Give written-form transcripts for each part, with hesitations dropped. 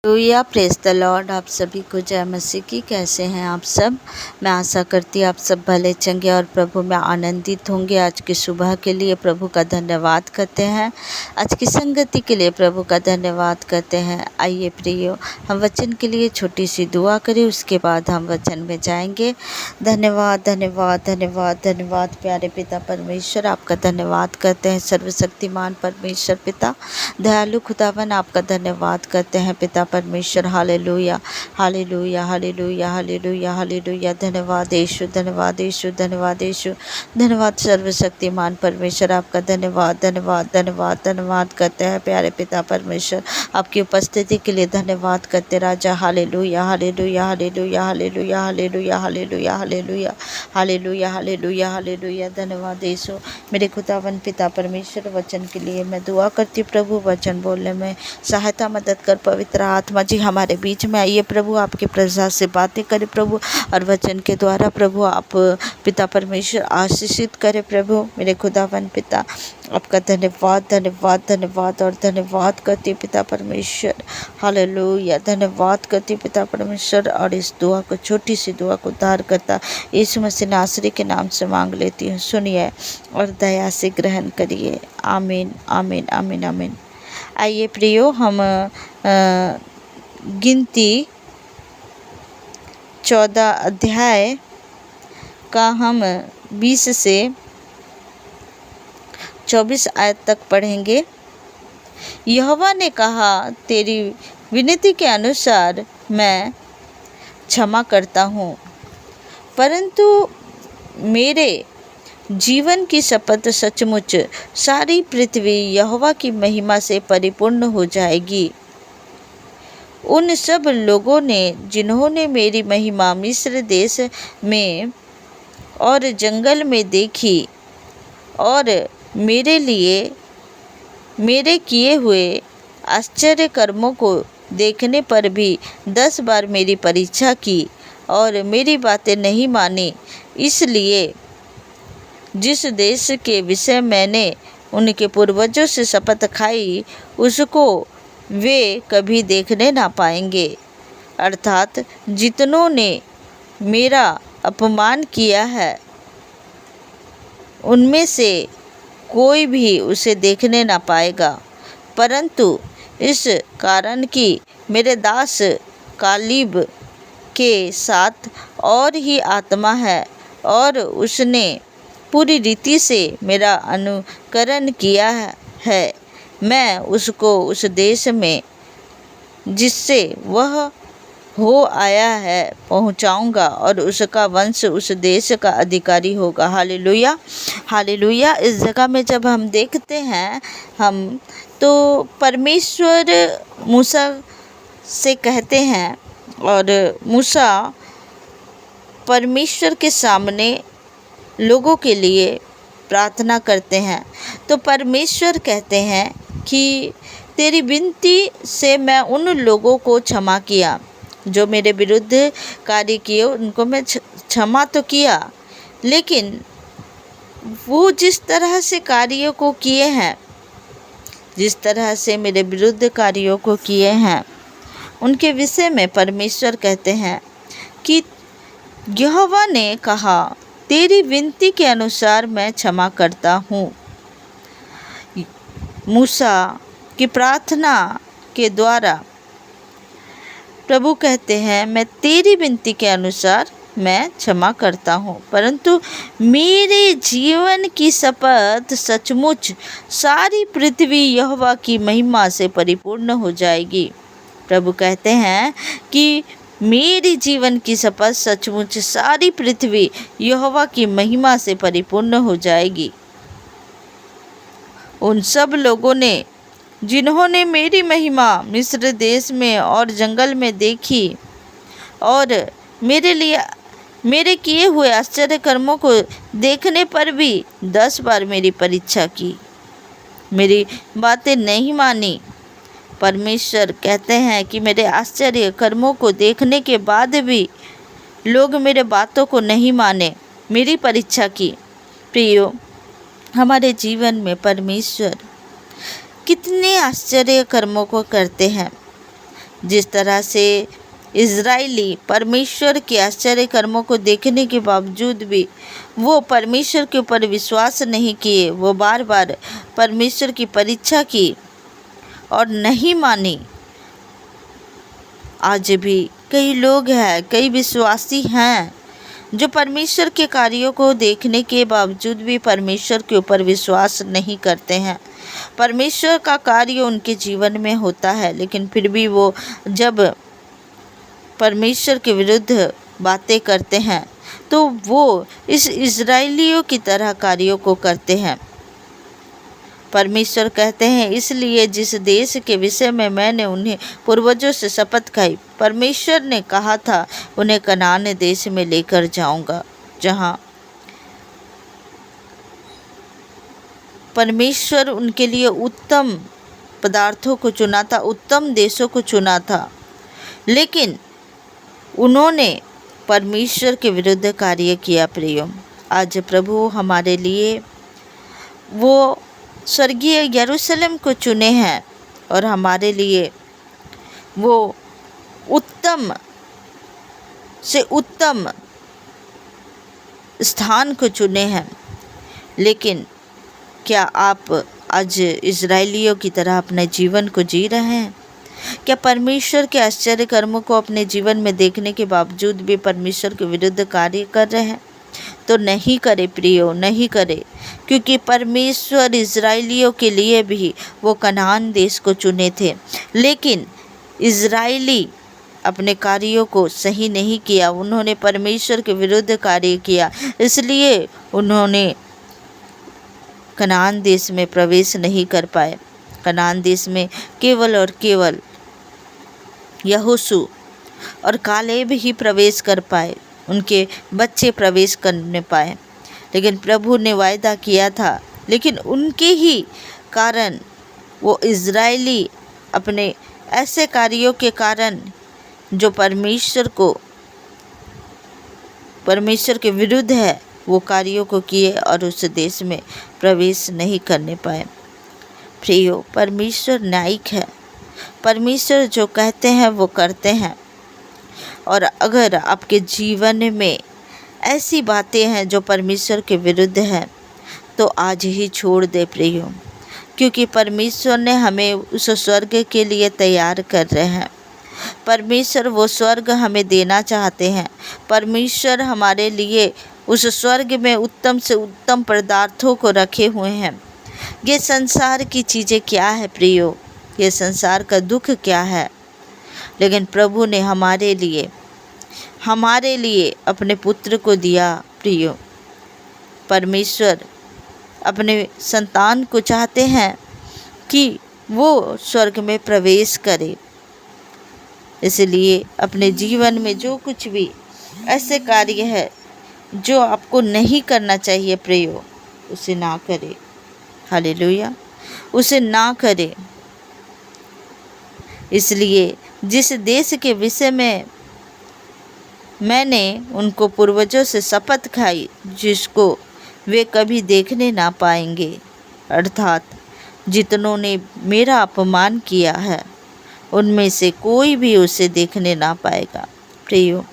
Hallelujah, praise the Lord. आप सभी को जय मसीह की। कैसे हैं आप सब? मैं आशा करती आप सब भले चंगे और प्रभु में आनंदित होंगे। आज की सुबह के लिए प्रभु का धन्यवाद करते हैं। आज की संगति के लिए प्रभु का धन्यवाद करते हैं। आइए प्रियो, हम वचन के लिए छोटी सी दुआ करें, उसके बाद हम वचन में जाएंगे। धन्यवाद धन्यवाद धन्यवाद धन्यवाद प्यारे पिता परमेश्वर, आपका धन्यवाद करते हैं। सर्वशक्तिमान परमेश्वर पिता, दयालु खुदावन, आपका धन्यवाद करते हैं पिता परमेश्वर। Hallelujah hallelujah hallelujah hallelujah hallelujah. धन्यवाद यीशु, धन्यवाद यीशु, धन्यवाद यीशु, धन्यवाद सर्वशक्तिमान परमेश्वर, आपका धन्यवाद धन्यवाद धन्यवाद धन्यवाद करते हैं प्यारे पिता परमेश्वर। आपकी उपस्थिति के लिए धन्यवाद करते राजा। Hallelujah hallelujah hallelujah hallelujah hallelujah hallelujah hallelujah hallelujah hallelujah hallelujah. धन्यवाद यीशु मेरे खुदावन पिता परमेश्वर। वचन के लिए मैं दुआ करती हूँ प्रभु, वचन बोलने में सहायता मदद कर। पवित्र आत्मा जी हमारे बीच में आइए प्रभु, आपके प्रजा से बातें करें प्रभु, और वचन के द्वारा प्रभु आप पिता परमेश्वर आशीषित करें प्रभु मेरे खुदावन पिता। आपका धन्यवाद धन्यवाद धन्यवाद और धन्यवाद करती पिता परमेश्वर। हालेलुया, धन्यवाद करती पिता परमेश्वर। और इस दुआ को, छोटी सी दुआ को उद्धार करता यीशु मसीह नासरी के नाम से मांग लेती हूँ। सुनिए और दया से ग्रहण करिए। आमीन आमीन आमीन आमीन। आइए प्रियो, हम गिनती 14 अध्याय का हम 20 से 24 आयत तक पढ़ेंगे। यहोवा ने कहा, तेरी विनती के अनुसार मैं क्षमा करता हूँ, परंतु मेरे जीवन की शपथ सचमुच सारी पृथ्वी यहोवा की महिमा से परिपूर्ण हो जाएगी। उन सब लोगों ने जिन्होंने मेरी महिमा मिस्र देश में और जंगल में देखी और मेरे लिए मेरे किए हुए आश्चर्य कर्मों को देखने पर भी 10 बार मेरी परीक्षा की और मेरी बातें नहीं मानी, इसलिए जिस देश के विषय मैंने उनके पूर्वजों से शपथ खाई उसको वे कभी देखने ना पाएंगे। अर्थात जितनों ने मेरा अपमान किया है उनमें से कोई भी उसे देखने ना पाएगा, परंतु इस कारण कि मेरे दास कालीब के साथ और ही आत्मा है और उसने पूरी रीति से मेरा अनुकरण किया है, मैं उसको उस देश में जिससे वह हो आया है पहुंचाऊंगा और उसका वंश उस देश का अधिकारी होगा। Hallelujah hallelujah. इस जगह में जब हम देखते हैं हम तो परमेश्वर मूसा से कहते हैं और मूसा परमेश्वर के सामने लोगों के लिए प्रार्थना करते हैं। तो परमेश्वर कहते हैं कि तेरी विनती से मैं उन लोगों को क्षमा किया जो मेरे विरुद्ध कार्य किए, उनको मैं क्षमा तो किया, लेकिन वो जिस तरह से कार्यों को किए हैं, जिस तरह से मेरे विरुद्ध कार्यों को किए हैं, उनके विषय में परमेश्वर कहते हैं कि यहोवा ने कहा, तेरी विनती के अनुसार मैं क्षमा करता हूँ। मूसा की प्रार्थना के द्वारा प्रभु कहते हैं, मैं तेरी विनती के अनुसार मैं क्षमा करता हूँ, परंतु मेरे जीवन की शपथ सचमुच सारी पृथ्वी यहोवा की महिमा से परिपूर्ण हो जाएगी। प्रभु कहते हैं कि मेरी जीवन की शपथ सचमुच सारी पृथ्वी यहोवा की महिमा से परिपूर्ण हो जाएगी। उन सब लोगों ने जिन्होंने मेरी महिमा मिस्र देश में और जंगल में देखी और मेरे लिए मेरे किए हुए आश्चर्य कर्मों को देखने पर भी 10 बार मेरी परीक्षा की, मेरी बातें नहीं मानी। परमेश्वर कहते हैं कि मेरे आश्चर्य कर्मों को देखने के बाद भी लोग मेरे बातों को नहीं माने, मेरी परीक्षा की। प्रियो, हमारे जीवन में परमेश्वर कितने आश्चर्य कर्मों को करते हैं, जिस तरह से इज़राइली परमेश्वर के आश्चर्य कर्मों को देखने के बावजूद भी वो परमेश्वर के ऊपर विश्वास नहीं किए, वो बार बार परमेश्वर की परीक्षा की और नहीं मानी। आज भी कई लोग हैं, कई विश्वासी हैं जो परमेश्वर के कार्यों को देखने के बावजूद भी परमेश्वर के ऊपर विश्वास नहीं करते हैं। परमेश्वर का कार्य उनके जीवन में होता है, लेकिन फिर भी वो जब परमेश्वर के विरुद्ध बातें करते हैं तो वो इस इज़राइलियों की तरह कार्यों को करते हैं। परमेश्वर कहते हैं, इसलिए जिस देश के विषय में मैंने उन्हें पूर्वजों से शपथ खाई, परमेश्वर ने कहा था उन्हें कनान देश में लेकर जाऊंगा, जहां परमेश्वर उनके लिए उत्तम पदार्थों को चुना था, उत्तम देशों को चुना था, लेकिन उन्होंने परमेश्वर के विरुद्ध कार्य किया। प्रियो, आज प्रभु हमारे लिए वो स्वर्गीय यरूशलेम को चुने हैं और हमारे लिए वो उत्तम से उत्तम स्थान को चुने हैं। लेकिन क्या आप आज इज़राइलियों की तरह अपने जीवन को जी रहे हैं? क्या परमेश्वर के आश्चर्य कर्मों को अपने जीवन में देखने के बावजूद भी परमेश्वर के विरुद्ध कार्य कर रहे हैं? तो नहीं करे प्रियो, नहीं करे, क्योंकि परमेश्वर इज़राइलियों के लिए भी वो कनान देश को चुने थे, लेकिन इज़राइली अपने कार्यों को सही नहीं किया। उन्होंने परमेश्वर के विरुद्ध कार्य किया, इसलिए उन्होंने कनान देश में प्रवेश नहीं कर पाए। कनान देश में केवल और केवल यहोशू और कालेब ही प्रवेश कर पाए, उनके बच्चे प्रवेश करने पाए। लेकिन प्रभु ने वायदा किया था, लेकिन उनके ही कारण वो इज़राइली अपने ऐसे कार्यों के कारण जो परमेश्वर के विरुद्ध है, वो कार्यों को किए और उस देश में प्रवेश नहीं करने पाए। प्रियो, परमेश्वर न्यायिक है। परमेश्वर जो कहते हैं वो करते हैं। और अगर आपके जीवन में ऐसी बातें हैं जो परमेश्वर के विरुद्ध हैं, तो आज ही छोड़ दे प्रियो, क्योंकि परमेश्वर ने हमें उस स्वर्ग के लिए तैयार कर रहे हैं। परमेश्वर वो स्वर्ग हमें देना चाहते हैं। परमेश्वर हमारे लिए उस स्वर्ग में उत्तम से उत्तम पदार्थों को रखे हुए हैं। ये संसार की चीज़ें क्या है प्रियो, ये संसार का दुख क्या है, लेकिन प्रभु ने हमारे लिए अपने पुत्र को दिया। प्रियो, परमेश्वर अपने संतान को चाहते हैं कि वो स्वर्ग में प्रवेश करे। इसलिए अपने जीवन में जो कुछ भी ऐसे कार्य है जो आपको नहीं करना चाहिए प्रियो, उसे ना करे। हालेलुया, उसे ना करे। इसलिए जिस देश के विषय में मैंने उनको पूर्वजों से शपथ खाई, जिसको वे कभी देखने ना पाएंगे, अर्थात जितनों ने मेरा अपमान किया है, उनमें से कोई भी उसे देखने ना पाएगा। प्रियो,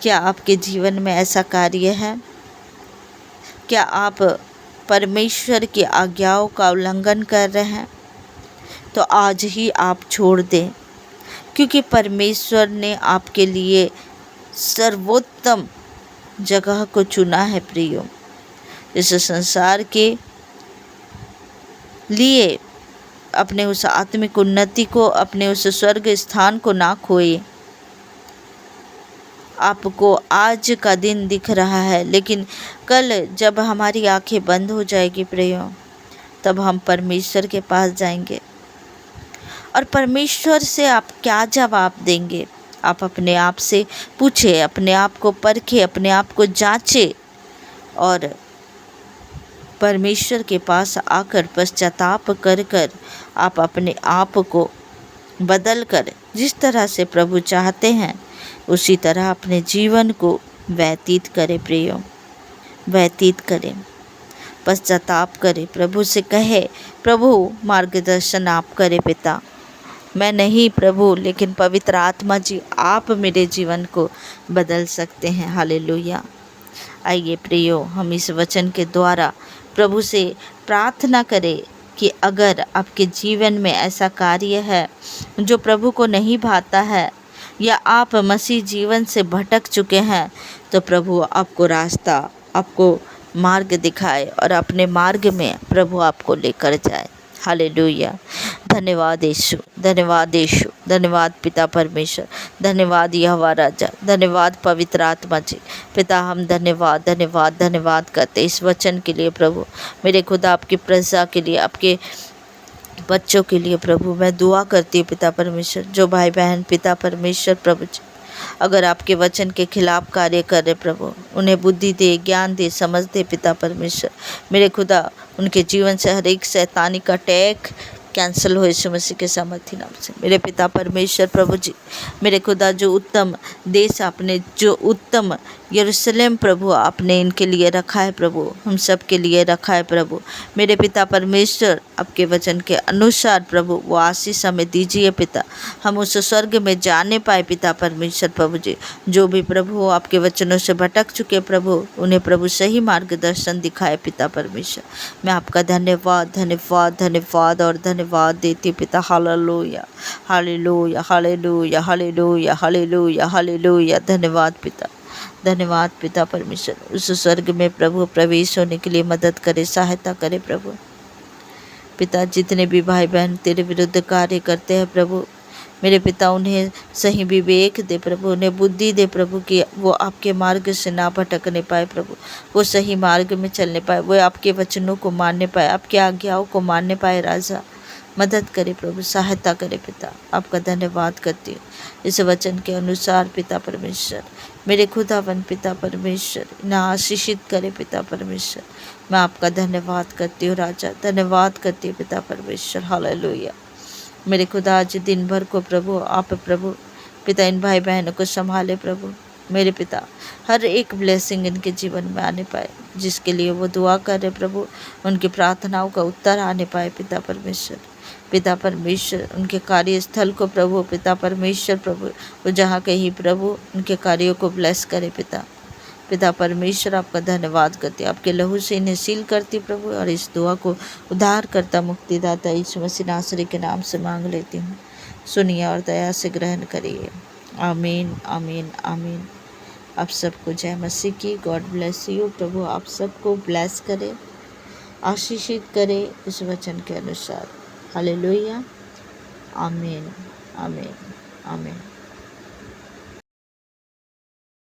क्या आपके जीवन में ऐसा कार्य है? क्या आप परमेश्वर की आज्ञाओं का उल्लंघन कर रहे हैं? तो आज ही आप छोड़ दें, क्योंकि परमेश्वर ने आपके लिए सर्वोत्तम जगह को चुना है। प्रियो, इस संसार के लिए अपने उस आत्मिक उन्नति को, अपने उस स्वर्ग स्थान को ना खोए। आपको आज का दिन दिख रहा है, लेकिन कल जब हमारी आंखें बंद हो जाएगी प्रियो, तब हम परमेश्वर के पास जाएंगे। और परमेश्वर से आप क्या जवाब देंगे? आप अपने आप से पूछे, अपने आप को परखे, अपने आप को जांचे और परमेश्वर के पास आकर पश्चाताप कर आप अपने आप को बदल कर जिस तरह से प्रभु चाहते हैं उसी तरह अपने जीवन को व्यतीत करें। प्रियो, व्यतीत करें, पश्चाताप करें, प्रभु से कहे, प्रभु मार्गदर्शन आप करें पिता, मैं नहीं प्रभु, लेकिन पवित्र आत्मा जी आप मेरे जीवन को बदल सकते हैं। हालेलुया। आइए प्रियो, हम इस वचन के द्वारा प्रभु से प्रार्थना करें कि अगर आपके जीवन में ऐसा कार्य है जो प्रभु को नहीं भाता है, या आप मसीह जीवन से भटक चुके हैं, तो प्रभु आपको रास्ता, आपको मार्ग दिखाए और अपने मार्ग में प्रभु आपको लेकर जाए। हालेलुया। धन्यवाद यीशु, धन्यवाद यीशु, धन्यवाद पिता परमेश्वर, धन्यवाद यहोवा राजा, धन्यवाद पवित्र आत्मा जी। पिता हम धन्यवाद धन्यवाद धन्यवाद करते इस वचन के लिए प्रभु। मेरे खुदा आपकी प्रजा के लिए, आपके बच्चों के लिए प्रभु मैं दुआ करती हूँ पिता परमेश्वर। जो भाई बहन पिता परमेश्वर प्रभु जी अगर आपके वचन के खिलाफ कार्य कर रहे प्रभु, उन्हें बुद्धि दे, ज्ञान दे, समझ दे पिता परमेश्वर। मेरे खुदा उनके जीवन से हर एक शैतानी का अटैक कैंसिल हो यीशु मसीह के सामर्थी नाम से। मेरे पिता परमेश्वर प्रभु जी, मेरे खुदा जो उत्तम देश आपने, जो उत्तम यरूशलेम प्रभु आपने इनके लिए रखा है प्रभु, हम सब के लिए रखा है प्रभु। मेरे पिता परमेश्वर आपके वचन के अनुसार प्रभु वो आशीष हमें दीजिए पिता, हम उस स्वर्ग में जाने पाए पिता परमेश्वर प्रभु जी। जो भी प्रभु आपके वचनों से भटक चुके प्रभु, उन्हें प्रभु सही मार्गदर्शन दिखाए पिता परमेश्वर। मैं आपका धन्यवाद धन्यवाद धन्यवाद और धन्यवाद देती पिता। Hallelujah hallelujah hallelujah hallelujah hallelujah hallelujah. धन्यवाद पिता, धन्यवाद पिता परमेश्वर। उस स्वर्ग में प्रभु प्रवेश होने के लिए मदद करे, सहायता करे प्रभु। पिता जितने भी भाई बहन तेरे विरुद्ध कार्य करते हैं प्रभु, मेरे पिता उन्हें सही विवेक दे प्रभु, उन्हें बुद्धि दे प्रभु कि वो आपके मार्ग से ना भटकने पाए प्रभु, वो सही मार्ग में चलने पाए, वो आपके वचनों को मानने पाए, आपकी आज्ञाओं को मानने पाए। राजा मदद करे प्रभु, सहायता करे पिता। आपका धन्यवाद करती हूँ इस वचन के अनुसार पिता परमेश्वर। मेरे खुदावन पिता परमेश्वर इन्हें आशीषित करे पिता परमेश्वर। मैं आपका धन्यवाद करती हूँ राजा, धन्यवाद करती हूँ पिता परमेश्वर। हालेलुया। मेरे खुदा आज दिन भर को प्रभु आप प्रभु पिता इन भाई बहनों को संभाले प्रभु। मेरे पिता हर एक ब्लेसिंग इनके जीवन में आने पाए, जिसके लिए वो दुआ कर रहे प्रभु, उनकी प्रार्थनाओं का उत्तर आने पाए पिता परमेश्वर। पिता परमेश्वर उनके कार्यस्थल को प्रभु पिता परमेश्वर प्रभु वो जहाँ कहीं प्रभु उनके कार्यों को ब्लेस करे पिता। पिता परमेश्वर आपका धन्यवाद करते, आपके लहू से इन्हें सील करती प्रभु, और इस दुआ को उद्धार करता मुक्तिदाता यीशु मसीह नासरी के नाम से मांग लेती हूँ। सुनिए और दया से ग्रहण करिए। आमीन आमीन आमीन। आप सबको जय मसीह की। God bless you. प्रभु आप सबको ब्लेस करे, आशीषित करे इस वचन के अनुसार। हालेलुया। आमीन आमीन आमीन।